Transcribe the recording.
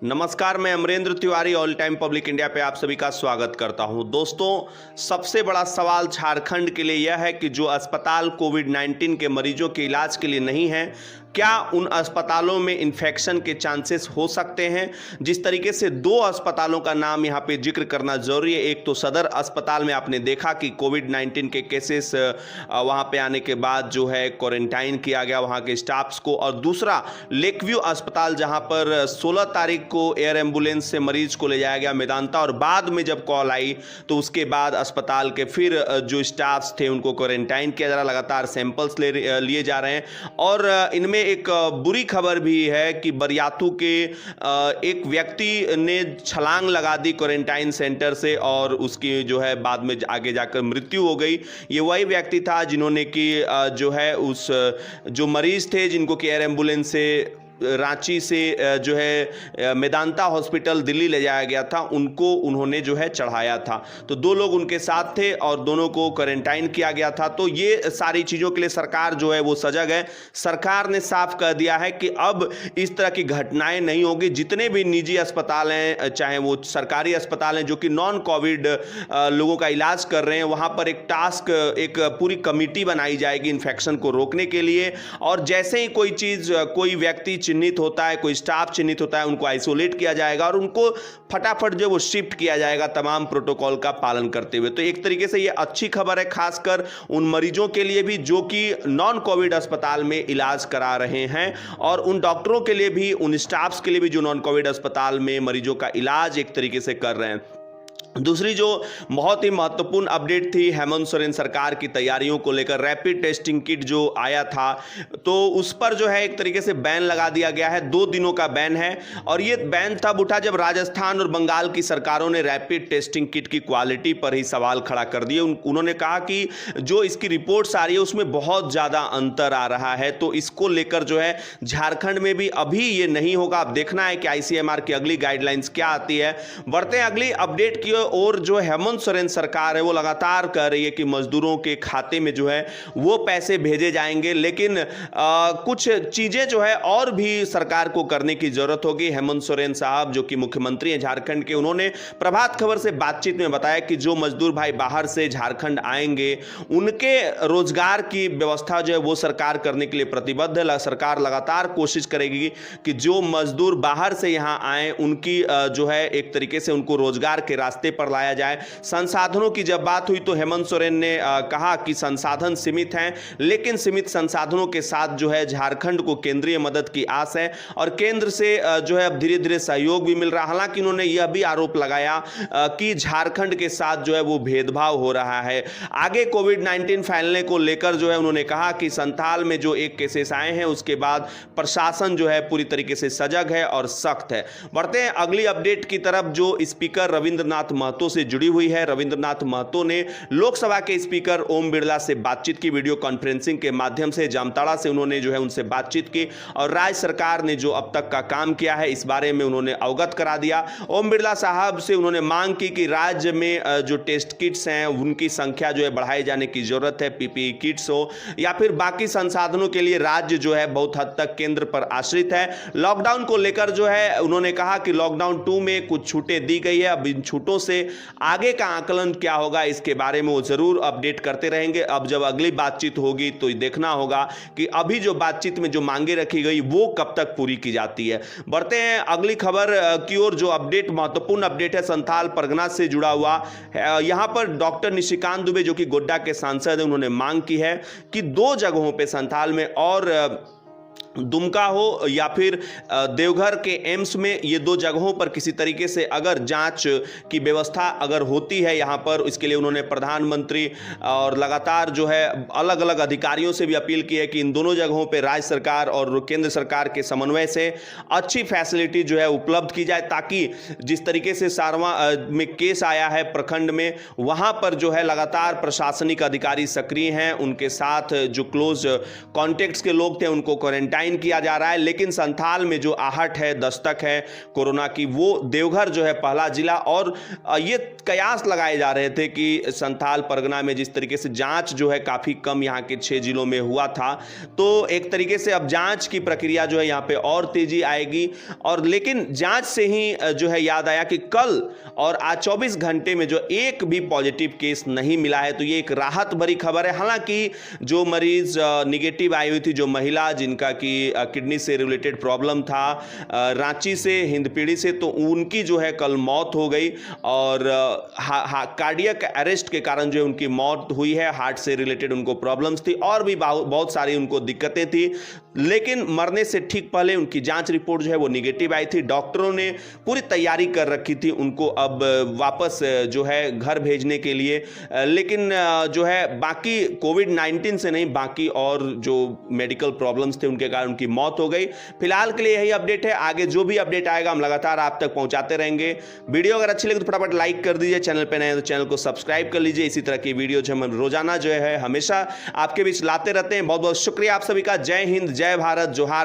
नमस्कार, मैं Amrendra Tiwari all time public India पे आप सभी का स्वागत करता हूं। दोस्तों, सबसे बड़ा सवाल झारखंड के लिए यह है कि जो अस्पताल कोविड-19 के मरीजों के इलाज के लिए नहीं है, क्या उन अस्पतालों में इन्फेक्शन के चांसेस हो सकते हैं। जिस तरीके से दो अस्पतालों का नाम यहाँ पे जिक्र करना जरूरी है। एक तो सदर अस्पताल में आपने देखा कि कोविड-19 के केसेस वहाँ पे आने के बाद जो है क्वारंटाइन किया गया वहाँ के स्टाफ्स को, और दूसरा लेकव्यू अस्पताल जहाँ पर 16 तारीख को एयर एम्बुलेंस से मरीज को ले जाया गया मेदांता, और बाद में जब कॉल आई तो उसके बाद अस्पताल के फिर जो स्टाफ्स थे उनको क्वारंटाइन किया जा रहा, लगातार सैंपल्स लिए जा रहे हैं। और इनमें एक बुरी खबर भी है कि बरियातू के एक व्यक्ति ने छलांग लगा दी क्वारंटाइन सेंटर से और उसकी जो है बाद में आगे जाकर मृत्यु हो गई। ये वही व्यक्ति था जिन्होंने कि जो है उस जो मरीज थे जिनको कि एयर एम्बुलेंस से रांची से जो है मेदांता हॉस्पिटल दिल्ली ले जाया गया था, उनको उन्होंने जो है चढ़ाया था। तो दो लोग उनके साथ थे और दोनों को क्वारंटाइन किया गया था। तो ये सारी चीज़ों के लिए सरकार जो है वो सजग है। सरकार ने साफ कर दिया है कि अब इस तरह की घटनाएं नहीं होगी। जितने भी निजी अस्पताल हैं, चाहे वो सरकारी अस्पताल हैं जो कि नॉन कोविड लोगों का इलाज कर रहे हैं, वहाँ पर एक टास्क, एक पूरी कमेटी बनाई जाएगी इन्फेक्शन को रोकने के लिए। और जैसे ही कोई चीज़, कोई व्यक्ति चिन्हित होता है, कोई स्टाफ चिन्हित होता है, उनको आइसोलेट किया जाएगा और उनको फटाफट जो वो शिफ्ट किया जाएगा तमाम प्रोटोकॉल का पालन करते हुए। तो एक तरीके से ये अच्छी खबर है, खासकर उन मरीजों के लिए भी जो कि नॉन कोविड अस्पताल में इलाज करा रहे हैं, और उन डॉक्टरों के लिए भी, उन स्टाफ्स के लिए भी जो नॉन कोविड अस्पताल में मरीजों का इलाज एक तरीके से कर रहे हैं। दूसरी जो बहुत ही महत्वपूर्ण अपडेट थी हेमंत सोरेन सरकार की तैयारियों को लेकर, रैपिड टेस्टिंग किट जो आया था तो उस पर जो है एक तरीके से बैन लगा दिया गया है। 2 दिनों का बैन है, और ये बैन तब उठा जब राजस्थान और बंगाल की सरकारों ने रैपिड टेस्टिंग किट की क्वालिटी पर ही सवाल खड़ा कर दिए। उन्होंने कहा कि जो इसकी रिपोर्ट्स आ रही है उसमें बहुत ज़्यादा अंतर आ रहा है, तो इसको लेकर जो है झारखंड में भी अभी ये नहीं होगा। अब देखना है कि ICMR की अगली गाइडलाइंस क्या आती है। बढ़ते हैं अगली अपडेट की और जो हेमंत सोरेन सरकार है वो लगातार कह रही है कि मजदूरों के खाते में जो है वो पैसे भेजे जाएंगे, लेकिन कुछ चीजें जो है और भी सरकार को करने की जरूरत होगी। हेमंत सोरेन साहब जो कि मुख्यमंत्री हैं झारखंड के, उन्होंने प्रभात खबर से बातचीत में बताया कि जो मजदूर भाई बाहर से झारखंड आएंगे उनके रोजगार की व्यवस्था जो है वो सरकार करने के लिए प्रतिबद्ध है। सरकार लगातार कोशिश करेगी कि जो मजदूर बाहर से यहां आए उनकी जो है एक तरीके से उनको रोजगार के रास्ते पर लाया जाए। संसाधनों की जब बात हुई तो हेमंत सोरेन ने कहा कि संसाधन सीमित हैं, लेकिन सीमित संसाधनों के साथ जो है झारखंड को केंद्रीय मदद की आस है और केंद्र से जो है अब धीरे धीरे सहयोग भी मिल रहा। हालांकि उन्होंने यह भी आरोप लगाया कि झारखंड के साथ जो है वो भेदभाव हो रहा है। आगे कोविड-19 फैलने को लेकर जो है उन्होंने कहा कि संथाल में जो एक केसेस आए हैं उसके बाद प्रशासन जो है पूरी तरीके से सजग है और सख्त है। बढ़ते हैं अगली अपडेट की तरफ जो स्पीकर रविंद्रनाथ महतो से जुड़ी हुई है। रविंद्रनाथ महतो ने लोकसभा के स्पीकर ओम बिरला से बातचीत की, वीडियो कॉन्फ्रेंसिंग के माध्यम से जामताड़ा से उन्होंने जो है उनसे बातचीत की और राज्य सरकार ने जो अब तक का काम किया है इस बारे में उन्होंने अवगत करा दिया। ओम बिरला साहब से उन्होंने मांग की कि राज्य में जो टेस्ट किट्स हैं उनकी संख्या जो है बढ़ाए जाने की जरूरत है, PPE किट्स हो या फिर बाकी संसाधनों के लिए राज्य जो है बहुत हद तक केंद्र पर आश्रित है। लॉकडाउन को लेकर जो है उन्होंने कहा कि लॉकडाउन 2 में कुछ छूटें दी गई है, अब इन छूटों से आगे का आकलन क्या होगा इसके बारे में वो जरूर अपडेट करते रहेंगे। अब जब अगली बातचीत होगी तो देखना होगा कि अभी जो बातचीत में जो मांगे रखी गई वो कब तक पूरी की जाती है। बढ़ते हैं अगली खबर की ओर जो अपडेट महत्वपूर्ण अपडेट है संथाल परगना से जुड़ा हुआ। यहां पर डॉक्टर निशिकांत दुबे जो कि गोड्डा के सांसद हैं उन्होंने मांग की है कि 2 जगहों पे संथाल में और दुमका हो या फिर देवघर के एम्स में, ये 2 जगहों पर किसी तरीके से अगर जांच की व्यवस्था अगर होती है यहाँ पर, इसके लिए उन्होंने प्रधानमंत्री और लगातार जो है अलग अलग अधिकारियों से भी अपील की है कि इन दोनों जगहों पर राज्य सरकार और केंद्र सरकार के समन्वय से अच्छी फैसिलिटी जो है उपलब्ध की जाए, ताकि जिस तरीके से सारवा में केस आया है प्रखंड में, वहाँ पर जो है लगातार प्रशासनिक अधिकारी सक्रिय हैं, उनके साथ जो क्लोज कॉन्टेक्ट्स के लोग थे उनको क्वारंटाइन क्वारंटाइन किया जा रहा है, लेकिन संथाल में जो आहट है, दस्तक है कोरोना की, वो देवघर जो है पहला जिला। और ये कयास लगाए जा रहे थे कि संथाल परगना में जिस तरीके से जांच जो है काफी कम यहाँ के 6 जिलों में हुआ था, तो एक तरीके से अब जांच की प्रक्रिया जो है यहाँ पे और तेजी आएगी। और लेकिन जांच से ही जो है याद आया कि कल और आज 24 घंटे में जो एक भी पॉजिटिव केस नहीं मिला है, तो ये एक राहत भरी खबर है। हालांकि जो मरीज निगेटिव आई हुई थी, जो महिला जिनका कि किडनी से रिलेटेड प्रॉब्लम था, रांची से, हिंदपीढ़ी से, तो उनकी जो है कल मौत हो गई और कार्डियक अरेस्ट के कारण जो है उनकी मौत हुई है। हार्ट से रिलेटेड उनको प्रॉब्लम्स थी और भी बहुत सारी उनको दिक्कतें थी, लेकिन मरने से ठीक पहले उनकी जांच रिपोर्ट जो है वो निगेटिव आई थी। डॉक्टरों ने पूरी तैयारी कर रखी थी उनको अब वापस जो है घर भेजने के लिए, लेकिन जो है बाकी कोविड-19 से नहीं, बाकी और जो मेडिकल प्रॉब्लम्स थे उनके कारण उनकी मौत हो गई। फिलहाल के लिए यही अपडेट है, आगे जो भी अपडेट आएगा हम लगातार आप तक पहुंचाते रहेंगे। वीडियो अगर अच्छी लगे तो फटाफट लाइक कर दीजिए, चैनल पे नए हैं तो चैनल को सब्सक्राइब कर लीजिए। इसी तरह की वीडियो जो हम रोजाना जो है हमेशा आपके बीच लाते रहते हैं। बहुत बहुत शुक्रिया आप सभी का। जय हिंद, जय भारत, जोहार।